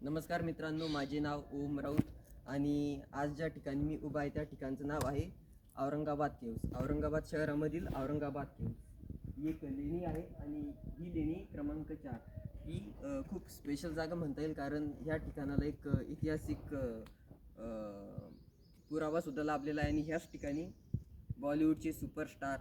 नमस्कार मित्रांनो, माझे नाव ओम राऊत आणि आज ज्या ठिकाणी मी उभा आहे त्या ठिकाणचं नाव आहे औरंगाबाद केव्स. औरंगाबाद शहरामधील औरंगाबाद केव्स ही एक लेणी आहे आणि ही लेणी क्रमांक 4 ही खूप स्पेशल जागा म्हणता येईल, कारण ह्या ठिकाणाला एक ऐतिहासिक पुरावासुद्धा लाभलेला आहे. आणि ह्याच ठिकाणी बॉलिवूडचे सुपरस्टार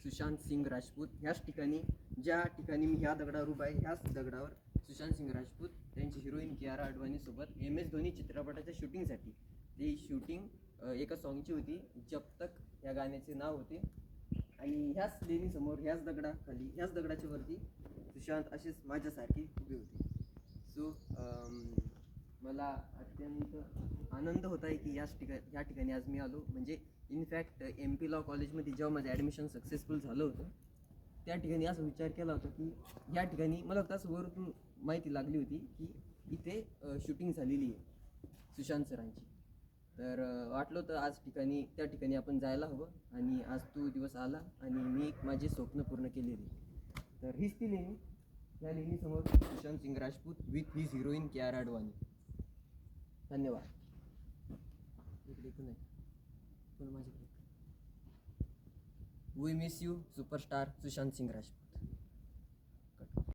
सुशांत सिंग राजपूत ह्याच ठिकाणी, ज्या ठिकाणी मी ह्या दगडावर उभा आहे ह्याच दगडावर सुशांत सिंग राजपूत त्यांची हिरोईन कियारा अडवाणीसोबत MS धोनी चित्रपटाच्या शूटिंगसाठी ती शूटिंग एका सॉन्गची होती, जब तक या गाण्याचे नाव होते. आणि ह्याच लेणीसमोर ह्याच दगडाखाली ह्याच दगडाच्या वरती सुशांत असेच माझ्यासारखी उभे होते. सो मला अत्यंत आनंद होत आहे की ह्या ठिकाणी आज मी आलो. म्हणजे इनफॅक्ट MP लॉ कॉलेजमध्ये जेव्हा माझं ॲडमिशन सक्सेसफुल झालं होतं त्या ठिकाणी असा विचार केला होता की या ठिकाणी मला फक्त असं वरून माहिती लागली होती की इथे शूटिंग झालेली आहे सुशांत सरांची. तर वाटलं होतं आज त्या ठिकाणी आपण जायला हवं, आणि आज तो दिवस आला आणि मी माझे स्वप्न पूर्ण केलेली. तर हीच ती लेणी. या लेणीसमोर Sushant Singh Rajput with his heroine Kiara Advani. धन्यवाद. We miss you superstar Sushant Singh Rajput.